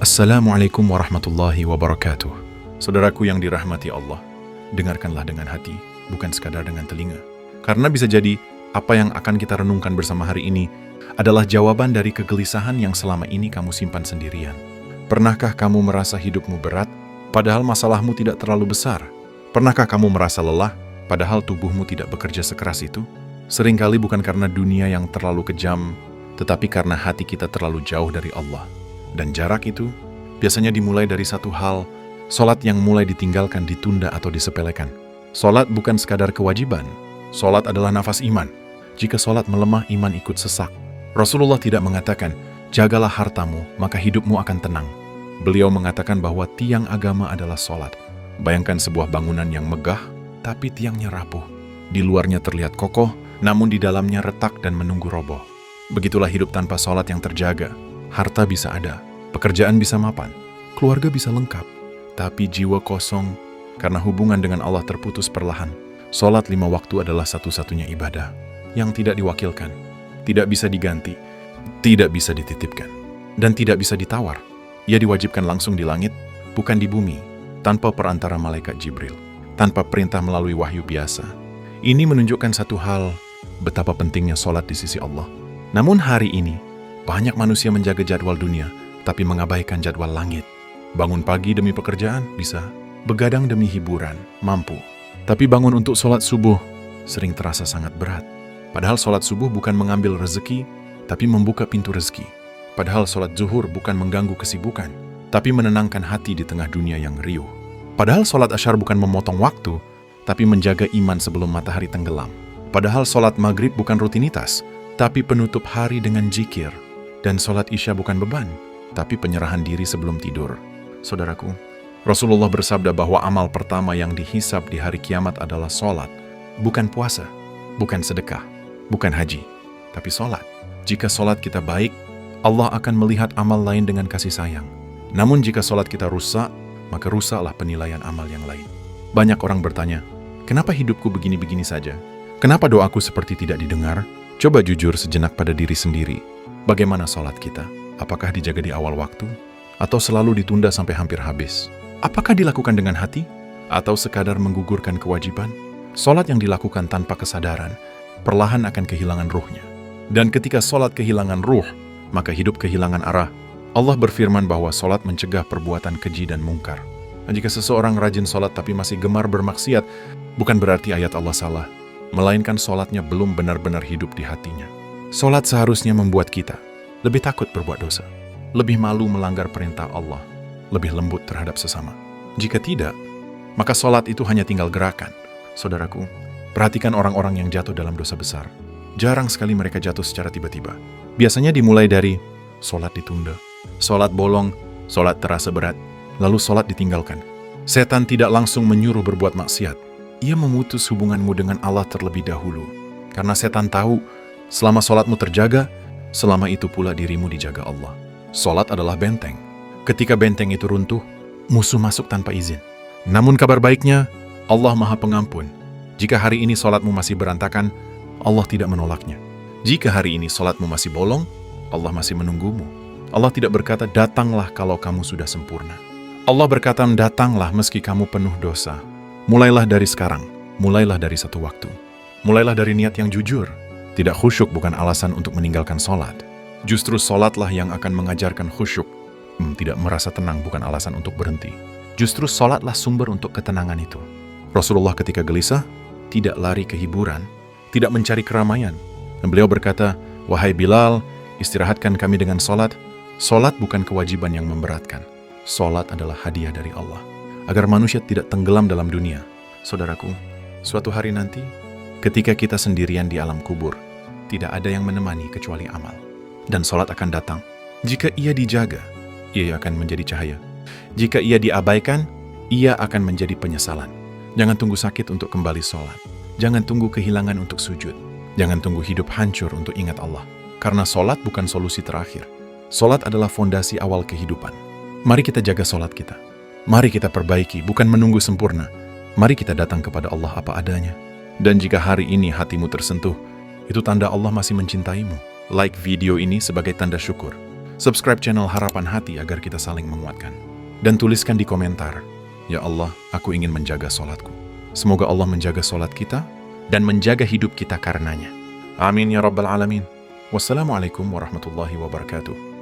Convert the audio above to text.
Assalamualaikum warahmatullahi wabarakatuh. Saudaraku yang dirahmati Allah, dengarkanlah dengan hati, bukan sekadar dengan telinga. Karena bisa jadi, apa yang akan kita renungkan bersama hari ini adalah jawaban dari kegelisahan yang selama ini kamu simpan sendirian. Pernahkah kamu merasa hidupmu berat, padahal masalahmu tidak terlalu besar? Pernahkah kamu merasa lelah, padahal tubuhmu tidak bekerja sekeras itu? Seringkali bukan karena dunia yang terlalu kejam, tetapi karena hati kita terlalu jauh dari Allah. Dan jarak itu biasanya dimulai dari satu hal, solat yang mulai ditinggalkan, ditunda atau disepelekan. Solat bukan sekadar kewajiban, solat adalah nafas iman. Jika solat melemah, iman ikut sesak. Rasulullah tidak mengatakan, jagalah hartamu, maka hidupmu akan tenang. Beliau mengatakan bahwa tiang agama adalah solat. Bayangkan sebuah bangunan yang megah, tapi tiangnya rapuh. Di luarnya terlihat kokoh, namun di dalamnya retak dan menunggu roboh. Begitulah hidup tanpa solat yang terjaga. Harta bisa ada, pekerjaan bisa mapan, keluarga bisa lengkap, tapi jiwa kosong karena hubungan dengan Allah terputus perlahan. Solat 5 waktu adalah satu-satunya ibadah yang tidak diwakilkan, tidak bisa diganti, tidak bisa dititipkan, dan tidak bisa ditawar. Ia diwajibkan langsung di langit, bukan di bumi, tanpa perantara malaikat Jibril, tanpa perintah melalui wahyu biasa. Ini menunjukkan satu hal, betapa pentingnya solat di sisi Allah. Namun hari ini, banyak manusia menjaga jadwal dunia, tapi mengabaikan jadwal langit. Bangun pagi demi pekerjaan, bisa. Begadang demi hiburan, mampu. Tapi bangun untuk sholat subuh, sering terasa sangat berat. Padahal sholat subuh bukan mengambil rezeki, tapi membuka pintu rezeki. Padahal sholat zuhur bukan mengganggu kesibukan, tapi menenangkan hati di tengah dunia yang riuh. Padahal sholat asyar bukan memotong waktu, tapi menjaga iman sebelum matahari tenggelam. Padahal sholat maghrib bukan rutinitas, tapi penutup hari dengan zikir. Dan sholat isya bukan beban, tapi penyerahan diri sebelum tidur. Saudaraku, Rasulullah bersabda bahwa amal pertama yang dihisab di hari kiamat adalah sholat. Bukan puasa, bukan sedekah, bukan haji, tapi sholat. Jika sholat kita baik, Allah akan melihat amal lain dengan kasih sayang. Namun jika sholat kita rusak, maka rusaklah penilaian amal yang lain. Banyak orang bertanya, kenapa hidupku begini-begini saja? Kenapa doaku seperti tidak didengar? Coba jujur sejenak pada diri sendiri. Bagaimana sholat kita? Apakah dijaga di awal waktu? Atau selalu ditunda sampai hampir habis? Apakah dilakukan dengan hati? Atau sekadar menggugurkan kewajiban? Sholat yang dilakukan tanpa kesadaran, perlahan akan kehilangan ruhnya. Dan ketika sholat kehilangan ruh, maka hidup kehilangan arah. Allah berfirman bahwa sholat mencegah perbuatan keji dan mungkar. Dan jika seseorang rajin sholat tapi masih gemar bermaksiat, bukan berarti ayat Allah salah, melainkan sholatnya belum benar-benar hidup di hatinya. Sholat seharusnya membuat kita lebih takut berbuat dosa, lebih malu melanggar perintah Allah, lebih lembut terhadap sesama. Jika tidak, maka sholat itu hanya tinggal gerakan. Saudaraku, perhatikan orang-orang yang jatuh dalam dosa besar. Jarang sekali mereka jatuh secara tiba-tiba. Biasanya dimulai dari sholat ditunda, sholat bolong, sholat terasa berat, lalu sholat ditinggalkan. Setan tidak langsung menyuruh berbuat maksiat. Ia memutus hubunganmu dengan Allah terlebih dahulu. Karena setan tahu, selama sholatmu terjaga, selama itu pula dirimu dijaga Allah. Sholat adalah benteng. Ketika benteng itu runtuh, musuh masuk tanpa izin. Namun kabar baiknya, Allah Maha Pengampun. Jika hari ini sholatmu masih berantakan, Allah tidak menolaknya. Jika hari ini sholatmu masih bolong, Allah masih menunggumu. Allah tidak berkata, datanglah kalau kamu sudah sempurna. Allah berkata, datanglah meski kamu penuh dosa. Mulailah dari sekarang, mulailah dari satu waktu. Mulailah dari niat yang jujur. Tidak khusyuk bukan alasan untuk meninggalkan sholat. Justru sholatlah yang akan mengajarkan khusyuk. Tidak merasa tenang bukan alasan untuk berhenti. Justru sholatlah sumber untuk ketenangan itu. Rasulullah ketika gelisah, tidak lari ke hiburan, tidak mencari keramaian. Dan beliau berkata, wahai Bilal, istirahatkan kami dengan sholat. Sholat bukan kewajiban yang memberatkan. Sholat adalah hadiah dari Allah. Agar manusia tidak tenggelam dalam dunia. Saudaraku, suatu hari nanti, ketika kita sendirian di alam kubur, tidak ada yang menemani kecuali amal. Dan sholat akan datang. Jika ia dijaga, ia akan menjadi cahaya. Jika ia diabaikan, ia akan menjadi penyesalan. Jangan tunggu sakit untuk kembali sholat. Jangan tunggu kehilangan untuk sujud. Jangan tunggu hidup hancur untuk ingat Allah. Karena sholat bukan solusi terakhir. Sholat adalah fondasi awal kehidupan. Mari kita jaga sholat kita. Mari kita perbaiki, bukan menunggu sempurna. Mari kita datang kepada Allah apa adanya. Dan jika hari ini hatimu tersentuh, itu tanda Allah masih mencintaimu. Like video ini sebagai tanda syukur. Subscribe channel Harapan Hati agar kita saling menguatkan. Dan tuliskan di komentar, "Ya Allah, aku ingin menjaga sholatku." Semoga Allah menjaga sholat kita dan menjaga hidup kita karenanya. Amin ya Rabbal Alamin. Wassalamualaikum warahmatullahi wabarakatuh.